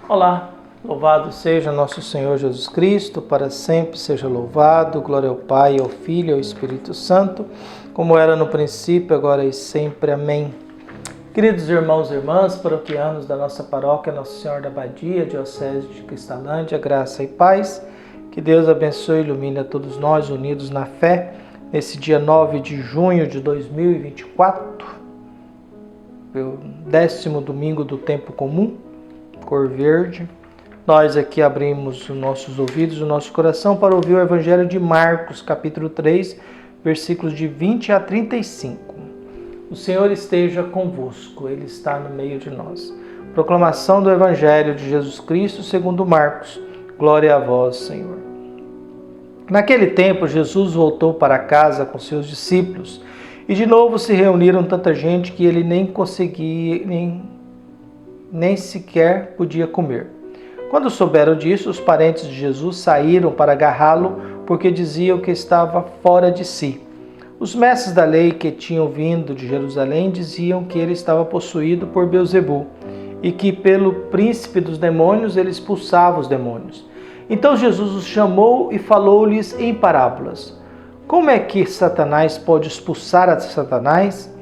Olá, louvado seja nosso Senhor Jesus Cristo, para sempre seja louvado, glória ao Pai, ao Filho e ao Espírito Santo, como era no princípio, agora e sempre. Amém. Queridos irmãos e irmãs, paroquianos da nossa paróquia Nossa Senhora da Abadia, Diocese de Cristalândia, graça e paz, que Deus abençoe e ilumine a todos nós unidos na fé, nesse dia 9 de junho de 2024, o 10º domingo do tempo comum, cor verde. Nós aqui abrimos os nossos ouvidos, o nosso coração para ouvir o Evangelho de Marcos, capítulo 3, versículos de 20 a 35. O Senhor esteja convosco, Ele está no meio de nós. Proclamação do Evangelho de Jesus Cristo segundo Marcos. Glória a vós, Senhor. Naquele tempo, Jesus voltou para casa com seus discípulos e de novo se reuniram tanta gente que ele nem conseguia, nem sequer podia comer. Quando souberam disso, os parentes de Jesus saíram para agarrá-lo, porque diziam que estava fora de si. Os mestres da lei que tinham vindo de Jerusalém diziam que ele estava possuído por Beelzebu e que pelo príncipe dos demônios ele expulsava os demônios. Então Jesus os chamou e falou-lhes em parábolas. Como é que Satanás pode expulsar a Satanás?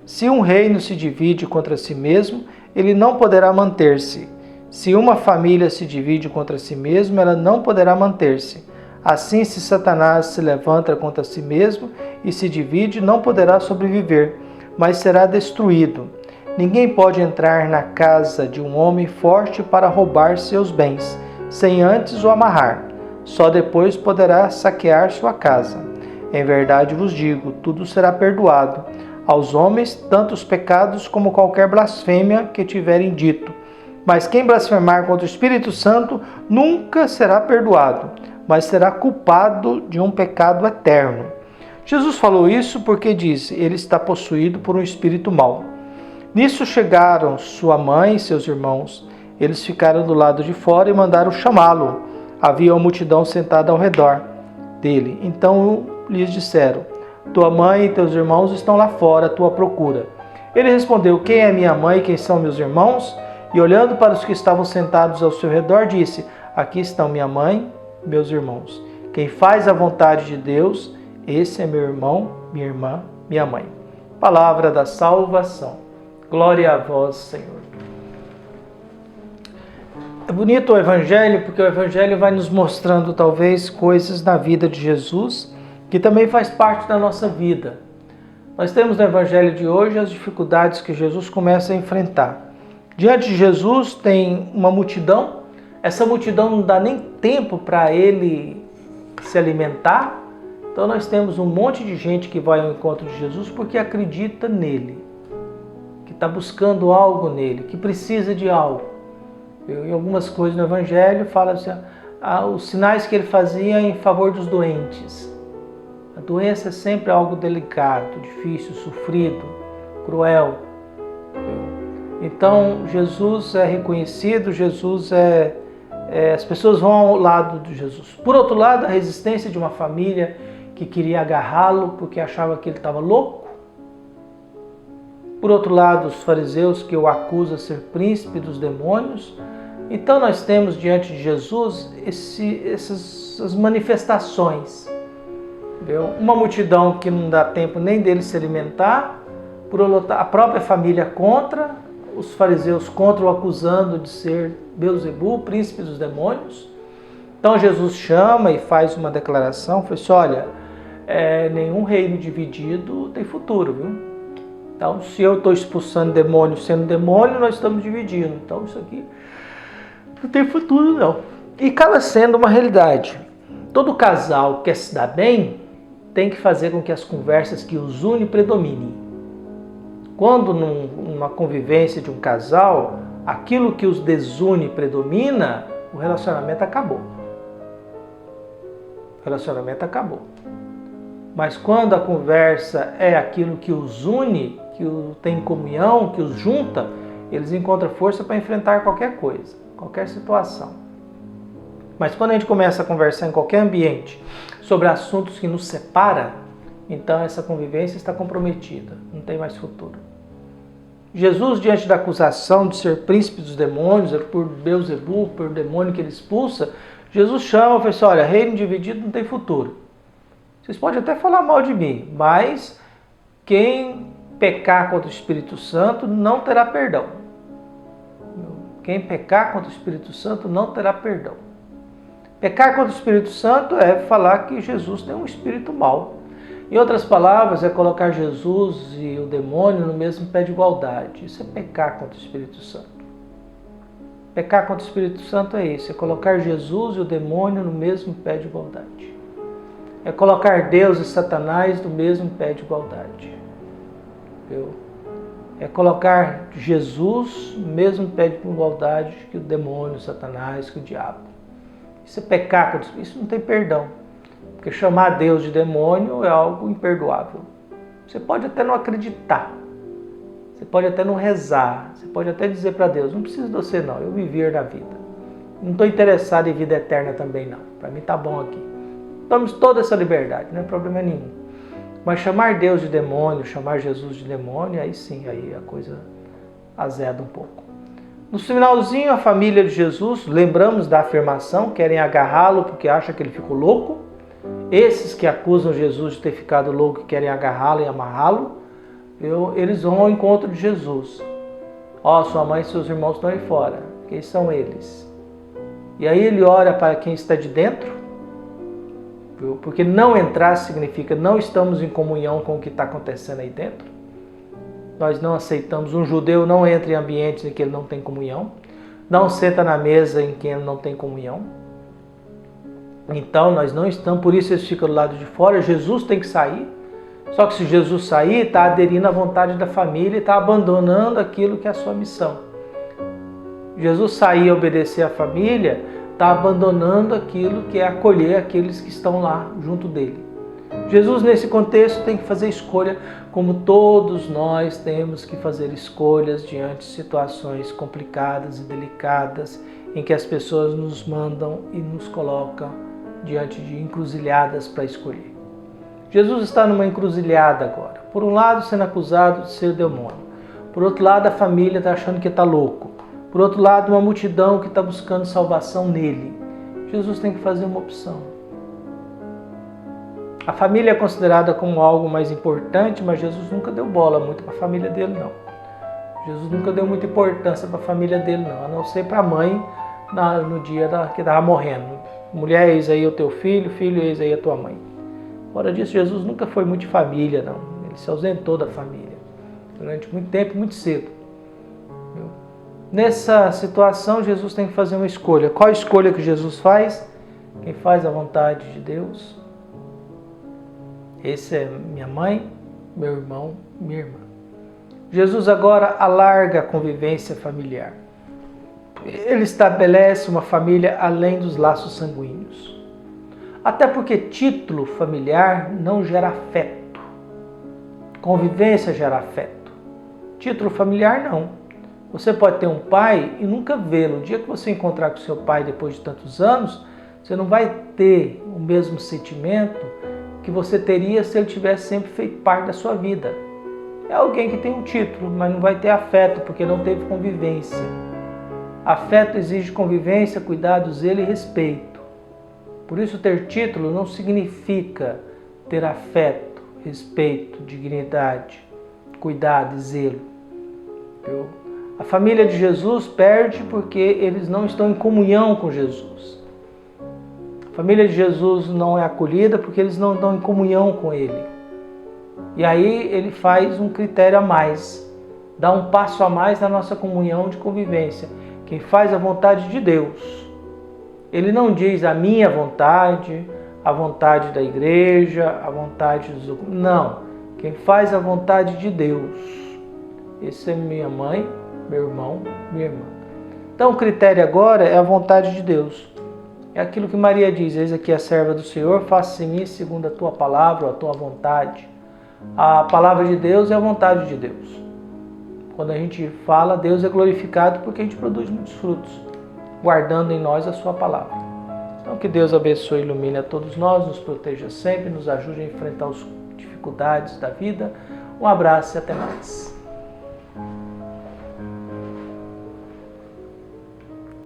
Se um reino se divide contra si mesmo, ele não poderá manter-se. Se uma família se divide contra si mesma, ela não poderá manter-se. Assim, se Satanás se levanta contra si mesmo e se divide, não poderá sobreviver, mas será destruído. Ninguém pode entrar na casa de um homem forte para roubar seus bens, sem antes o amarrar. Só depois poderá saquear sua casa. Em verdade vos digo, tudo será perdoado aos homens, tanto os pecados como qualquer blasfêmia que tiverem dito. Mas quem blasfemar contra o Espírito Santo nunca será perdoado, mas será culpado de um pecado eterno. Jesus falou isso porque disse, ele está possuído por um espírito mau. Nisso chegaram sua mãe e seus irmãos. Eles ficaram do lado de fora e mandaram chamá-lo. Havia uma multidão sentada ao redor dele. Então lhes disseram, tua mãe e teus irmãos estão lá fora à tua procura. Ele respondeu, quem é minha mãe e quem são meus irmãos? E olhando para os que estavam sentados ao seu redor, disse, aqui estão minha mãe e meus irmãos. Quem faz a vontade de Deus, esse é meu irmão, minha irmã, minha mãe. Palavra da salvação. Glória a vós, Senhor. É bonito o Evangelho, porque o Evangelho vai nos mostrando talvez coisas na vida de Jesus, que também faz parte da nossa vida. Nós temos no Evangelho de hoje as dificuldades que Jesus começa a enfrentar. Diante de Jesus tem uma multidão, essa multidão não dá nem tempo para ele se alimentar, então nós temos um monte de gente que vai ao encontro de Jesus porque acredita nele, que está buscando algo nele, que precisa de algo. Em algumas coisas no Evangelho fala assim, os sinais que ele fazia em favor dos doentes. A doença é sempre algo delicado, difícil, sofrido, cruel. Então, Jesus é reconhecido, as pessoas vão ao lado de Jesus. Por outro lado, a resistência de uma família que queria agarrá-lo porque achava que ele estava louco. Por outro lado, os fariseus que o acusam de ser príncipe dos demônios. Então, nós temos diante de Jesus essas manifestações. Uma multidão que não dá tempo nem dele se alimentar, por outro, a própria família contra, os fariseus contra o acusando de ser Beelzebu, príncipe dos demônios. Então Jesus chama e faz uma declaração, fala assim, olha, nenhum reino dividido tem futuro, viu? Então se eu estou expulsando demônio sendo demônio, nós estamos dividindo. Então isso aqui não tem futuro não. E acaba sendo uma realidade. Todo casal que quer se dar bem tem que fazer com que as conversas que os unem predominem. Quando numa convivência de um casal, aquilo que os desune predomina, o relacionamento acabou. O relacionamento acabou. Mas quando a conversa é aquilo que os une, que tem comunhão, que os junta, eles encontram força para enfrentar qualquer coisa, qualquer situação. Mas quando a gente começa a conversar em qualquer ambiente sobre assuntos que nos separam, então essa convivência está comprometida, não tem mais futuro. Jesus, diante da acusação de ser príncipe dos demônios, é por Beelzebul, por demônio que ele expulsa, Jesus chama e fala assim, olha, reino dividido não tem futuro. Vocês podem até falar mal de mim, mas quem pecar contra o Espírito Santo não terá perdão. Quem pecar contra o Espírito Santo não terá perdão. Pecar contra o Espírito Santo é falar que Jesus tem um espírito mau. Em outras palavras, é colocar Jesus e o demônio no mesmo pé de igualdade. Isso é pecar contra o Espírito Santo. Pecar contra o Espírito Santo é isso, é colocar Jesus e o demônio no mesmo pé de igualdade. É colocar Deus e Satanás no mesmo pé de igualdade. É colocar Jesus no mesmo pé de igualdade que o demônio, Satanás, que o diabo. Isso é pecar contra o Espírito, isso não tem perdão. Porque chamar Deus de demônio é algo imperdoável. Você pode até não acreditar. Você pode até não rezar. Você pode até dizer para Deus, não preciso de você não, eu viver na vida. Não estou interessado em vida eterna também não. Para mim está bom aqui. Tome toda essa liberdade, não é problema nenhum. Mas chamar Deus de demônio, chamar Jesus de demônio, aí sim, aí a coisa azeda um pouco. No finalzinho, a família de Jesus, lembramos da afirmação, querem agarrá-lo porque acham que ele ficou louco. Esses que acusam Jesus de ter ficado louco e querem agarrá-lo e amarrá-lo, eles vão ao encontro de Jesus. Sua mãe e seus irmãos estão aí fora. Quem são eles? E aí ele olha para quem está de dentro, porque não entrar significa não estamos em comunhão com o que está acontecendo aí dentro. Nós não aceitamos, um judeu não entra em ambientes em que ele não tem comunhão, não senta na mesa em que ele não tem comunhão. Então nós não estamos, por isso eles ficam do lado de fora. Jesus tem que sair, só que se Jesus sair, está aderindo à vontade da família e está abandonando aquilo que é a sua missão. Jesus sair e obedecer à família, está abandonando aquilo que é acolher aqueles que estão lá junto dele. Jesus, nesse contexto, tem que fazer escolha, como todos nós temos que fazer escolhas diante de situações complicadas e delicadas, em que as pessoas nos mandam e nos colocam diante de encruzilhadas para escolher. Jesus está numa encruzilhada agora. Por um lado, sendo acusado de ser demônio. Por outro lado, a família está achando que está louco. Por outro lado, uma multidão que está buscando salvação nele. Jesus tem que fazer uma opção. A família é considerada como algo mais importante, mas Jesus nunca deu bola muito para a família dele, não. Jesus nunca deu muita importância para a família dele, não. A não ser para a mãe no dia que estava morrendo. Mulher, eis aí o teu filho, filho, eis aí a tua mãe. Fora disso, Jesus nunca foi muito de família, não. Ele se ausentou da família durante muito tempo, muito cedo. Nessa situação, Jesus tem que fazer uma escolha. Qual a escolha que Jesus faz? Quem faz a vontade de Deus? Esse é minha mãe, meu irmão, minha irmã. Jesus agora alarga a convivência familiar. Ele estabelece uma família além dos laços sanguíneos. Até porque título familiar não gera afeto. Convivência gera afeto. Título familiar não. Você pode ter um pai e nunca vê-lo. O dia que você encontrar com seu pai depois de tantos anos, você não vai ter o mesmo sentimento que você teria se ele tivesse sempre feito parte da sua vida. É alguém que tem um título, mas não vai ter afeto, porque não teve convivência. Afeto exige convivência, cuidado, zelo e respeito. Por isso, ter título não significa ter afeto, respeito, dignidade, cuidado e zelo. A família de Jesus perde porque eles não estão em comunhão com Jesus. A família de Jesus não é acolhida porque eles não estão em comunhão com Ele. E aí ele faz um critério a mais, dá um passo a mais na nossa comunhão de convivência. Quem faz a vontade de Deus. Ele não diz a minha vontade, a vontade da igreja, a vontade dos... Não, quem faz a vontade de Deus. Esse é minha mãe, meu irmão, minha irmã. Então o critério agora é a vontade de Deus. É aquilo que Maria diz, eis aqui a serva do Senhor, faça-se em mim segundo a tua palavra, ou a tua vontade. A palavra de Deus é a vontade de Deus. Quando a gente fala, Deus é glorificado porque a gente produz muitos frutos, guardando em nós a sua palavra. Então que Deus abençoe e ilumine a todos nós, nos proteja sempre, nos ajude a enfrentar as dificuldades da vida. Um abraço e até mais.